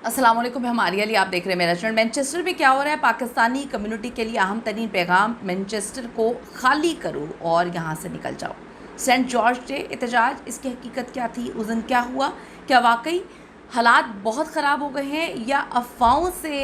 अस्सलाम वालेकुम, मैं हमारी अली, आप देख रहे हैं मेरा चैनल। मैनचेस्टर में क्या हो रहा है? पाकिस्तानी कम्युनिटी के लिए अहम तरीन पैगाम, मैनचेस्टर को खाली करो और यहाँ से निकल जाओ। सेंट जॉर्ज डे एहतजाज, इसकी हकीकत क्या थी? उस दिन क्या हुआ? क्या वाकई हालात बहुत ख़राब हो गए हैं या अफवाहों से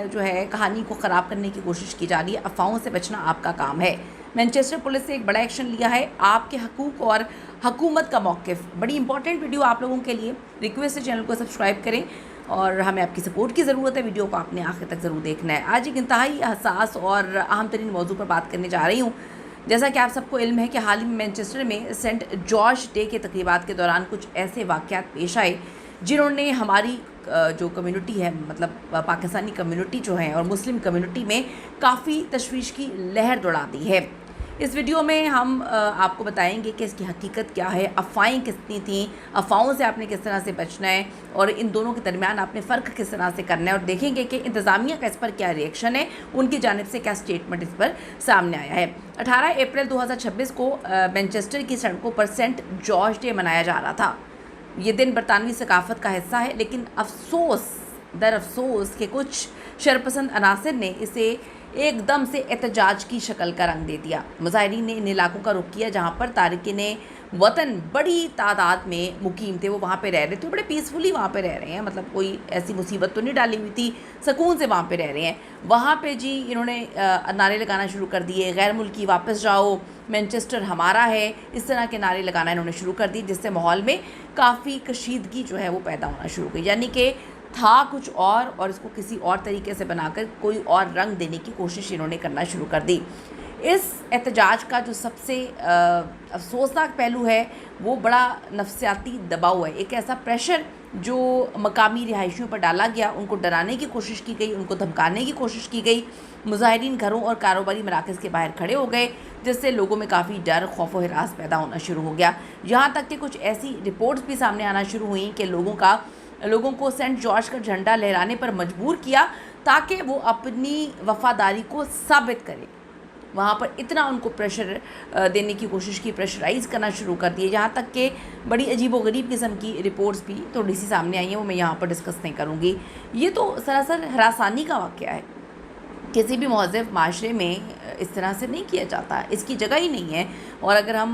जो है कहानी को ख़राब करने की कोशिश की जा रही है? अफवाहों से बचना आपका काम है। मैनचेस्टर पुलिस ने एक बड़ा एक्शन लिया है, आपके हकूक़ और हुकूमत का मौक़िफ़। बड़ी इंपॉर्टेंट वीडियो आप लोगों के लिए। रिक्वेस्ट है चैनल को सब्सक्राइब करें और हमें आपकी सपोर्ट की ज़रूरत है। वीडियो को आपने आखिर तक ज़रूर देखना है। आज एक इंतहाई हसास और अहम तरीन मौजू पर बात करने जा रही हूँ। जैसा कि आप सबको इल्म है कि हाल ही में मैनचेस्टर में सेंट जॉर्ज डे के तकरीबात के दौरान कुछ ऐसे वाक़यात पेश आए जिन्होंने हमारी जो कम्युनिटी है, मतलब पाकिस्तानी कम्युनिटी जो है और मुस्लिम कम्युनिटी में काफ़ी तशवीश की लहर दौड़ा दी है। इस वीडियो में हम आपको बताएंगे कि इसकी हकीकत क्या है, अफ़वाहें कितनी थीं, अफ़वाहों से आपने किस तरह से बचना है और इन दोनों के दरमियान आपने फ़र्क किस तरह से करना है, और देखेंगे कि इंतज़ामिया का इस पर क्या रिएक्शन है, उनकी जानिब से क्या स्टेटमेंट इस पर सामने आया है। 18 अप्रैल 2026 को मैनचेस्टर की सड़कों पर सेंट जॉर्ज डे मनाया जा रहा था। ये दिन बरतानवी सकाफ़त का हिस्सा है, लेकिन दर अफसोस के कुछ शरपसंद अनासर ने इसे एकदम से एहतजाज की शक्ल का रंग दे दिया। मुजाहिरीन ने इन इलाकों का रुख किया जहाँ पर तारिकीन वतन बड़ी तादाद में मुकीम थे। वो वहाँ पे रह रहे थे, बड़े पीसफुली वहाँ पे रह रहे हैं, मतलब कोई ऐसी मुसीबत तो नहीं डाली हुई थी, सुकून से वहाँ पे रह रहे हैं। वहाँ पे जी इन्होंने नारे लगाना शुरू कर दिए, गैर मुल्की वापस जाओ, मैनचेस्टर हमारा है, इस तरह के नारे लगाना इन्होंने शुरू कर दी, जिससे माहौल में काफ़ी कशीदगी जो है वो पैदा होना शुरू हो गई। यानी कि था कुछ और इसको किसी और तरीके से बनाकर कोई और रंग देने की कोशिश इन्होंने करना शुरू कर दी। इस एहतजाज का जो सबसे अफसोसनाक पहलू है वो बड़ा नफसियाती दबाव है। एक ऐसा प्रेशर जो मकामी रिहायशियों पर डाला गया, उनको डराने की कोशिश की गई, उनको धमकाने की कोशिश की गई। मुजाहिरीन घरों और कारोबारी मराकज़ के बाहर खड़े हो गए, जिससे लोगों में काफ़ी डर, खौफ और हिरास पैदा होना शुरू हो गया। यहाँ तक कि कुछ ऐसी रिपोर्ट्स भी सामने आना शुरू हुई कि लोगों को सेंट जॉर्ज का झंडा लहराने पर मजबूर किया ताकि वो अपनी वफ़ादारी को साबित करें। वहाँ पर इतना उनको प्रेशर देने की कोशिश की, प्रेशराइज़ करना शुरू कर दिए, यहाँ तक कि बड़ी अजीबोगरीब किस्म की रिपोर्ट्स भी थोड़ी सी सामने आई हैं, वो मैं यहाँ पर डिस्कस नहीं करूँगी। ये तो सरासर हरासानी का वाक़या है। किसी भी महज़ब माशरे में इस तरह से नहीं किया जाता, इसकी जगह ही नहीं है। और अगर हम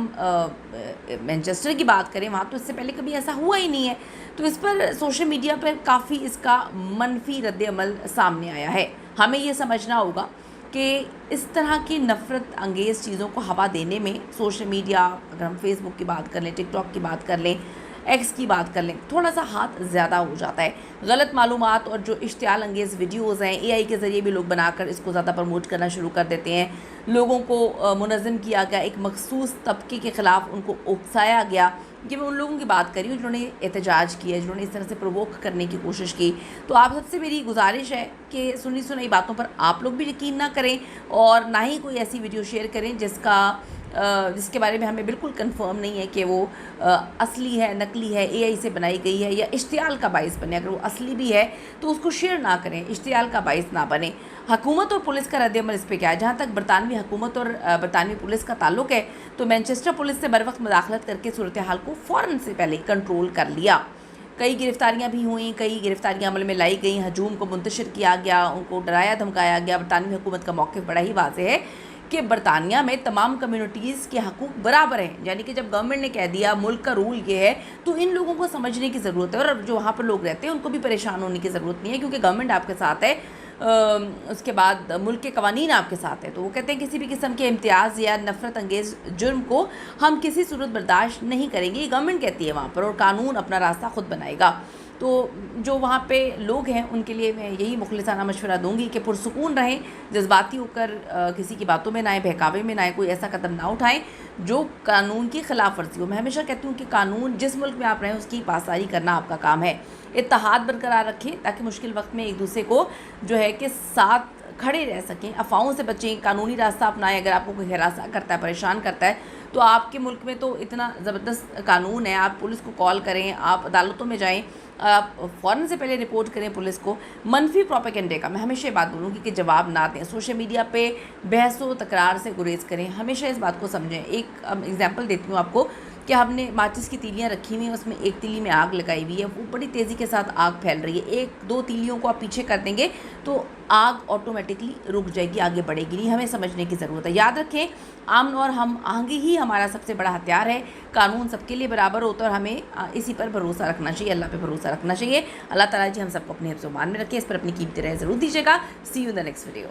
मैनचेस्टर की बात करें, वहाँ तो इससे पहले कभी ऐसा हुआ ही नहीं है। तो इस पर सोशल मीडिया पर काफ़ी इसका मनफी रद्द-ए-अमल सामने आया है। हमें ये समझना होगा कि इस तरह की नफ़रत अंगेज़ चीज़ों को हवा देने में सोशल मीडिया, अगर हम फेसबुक की बात कर लें, टिकटॉक की बात कर लें, एक्स की बात कर लें, थोड़ा सा हाथ ज़्यादा हो जाता है। गलत मालूमात और जो इश्तियाल अंगेज़ वीडियोज़ हैं, एआई के ज़रिए भी लोग बनाकर इसको ज़्यादा प्रमोट करना शुरू कर देते हैं। लोगों को मुनज़्ज़म किया गया, एक मखसूस तबके के ख़िलाफ़ उनको उकसाया गया। कि मैं उन लोगों की बात कर रही हूँ जिन्होंने एहतजाज किया, जिन्होंने इस तरह से प्रोवोक करने की कोशिश की। तो आप सबसे मेरी गुजारिश है कि सुनी सुनाई बातों पर आप लोग भी यकीन ना करें और ना ही कोई ऐसी वीडियो शेयर करें जिसके बारे में हमें बिल्कुल कंफर्म नहीं है कि वो असली है, नकली है, एआई से बनाई गई है या इश्तियाल का बाइस बने। अगर वो असली भी है तो उसको शेयर ना करें, इश्तियाल का बाइस ना बने। हुकूमत और पुलिस का रद्द-ए-अमल इस पर क्या है? जहाँ तक बरतानवी हुकूमत और बरतानवी पुलिस का ताल्लुक़ है, तो मैनचेस्टर पुलिस ने बर वक्त मुदाखलत करके सूरत हाल को फ़ौरन से पहले कंट्रोल कर लिया। कई गिरफ़्तारियाँ भी हुई, कई गिरफ़्तारियाँ अमल में लाई गई, हजूम को मुंतशिर किया गया, उनको डराया धमकाया गया। बरतानवी हुकूमत का मौक़िफ़ बड़ा ही वाज़ेह है कि बरतानिया में तमाम कम्युनिटीज़ के हकूक़ बराबर हैं। यानी कि जब गवर्नमेंट ने कह दिया मुल्क का रूल ये है, तो इन लोगों को समझने की ज़रूरत है। और जो वहाँ पर लोग रहते हैं उनको भी परेशान होने की ज़रूरत नहीं है, क्योंकि गवर्नमेंट आपके साथ है। उसके बाद मुल्क के कवानीन आपके साथ है। तो वो कहते हैं किसी भी किस्म के इम्तियाज़ या नफ़रत अंगेज़ जुर्म को हम किसी सूरत बर्दाश्त नहीं करेंगे। ये गवर्नमेंट कहती है वहाँ पर, और कानून अपना रास्ता ख़ुद बनाएगा। तो जो वहाँ पे लोग हैं उनके लिए मैं यही मुखलिसाना मशवरा दूंगी कि पुरसुकून रहें, जज्बाती होकर किसी की बातों में ना आए, बहकावे में ना आए, कोई ऐसा कदम ना उठाएं जो कानून की खिलाफ वर्जी हो। मैं हमेशा कहती हूँ कि कानून जिस मुल्क में आप रहें उसकी पासदारी करना आपका काम है। इत्तेहाद बरकरार रखें ताकि मुश्किल वक्त में एक दूसरे को जो है कि साथ खड़े रह सकें। अफवाहों से बचें, कानूनी रास्ता अपनाएं। अगर आपको कोई हरासा करता है, परेशान करता है, तो आपके मुल्क में तो इतना ज़बरदस्त कानून है, आप पुलिस को कॉल करें, आप अदालतों में जाएं, आप फ़ौरन से पहले रिपोर्ट करें पुलिस को। मनफी प्रोपेगेंडे का मैं हमेशा बात बोलूँगी कि जवाब ना दें। सोशल मीडिया पे बहस व तकरार से गुरेज करें, हमेशा इस बात को समझें। एक एग्जांपल देती हूँ आपको کہ ہم نے ماچس کی تیلیاں رکھی ہوئی ہیں، اس میں ایک تیلی میں آگ لگائی ہوئی ہے، وہ بڑی تیزی کے ساتھ آگ پھیل رہی ہے. 1-2 تیلیوں کو آپ پیچھے کر دیں گے تو آگ آٹومیٹکلی رک جائے گی، آگے بڑھے گی نہیں. ہمیں سمجھنے کی ضرورت ہے. یاد رکھیں امن اور ہم آہنگی ہی ہمارا سب سے بڑا ہتھیار ہے. قانون سب کے لیے برابر ہوتا ہے اور ہمیں اسی پر بھروسہ رکھنا چاہیے، اللہ پہ بھروسہ رکھنا چاہیے. اللہ تعالیٰ جی ہم سب کو اپنے حفظ و امان میں رکھے. اس پر اپنی قیمتی رائے ضرور دیجیے گا. See you in the next video.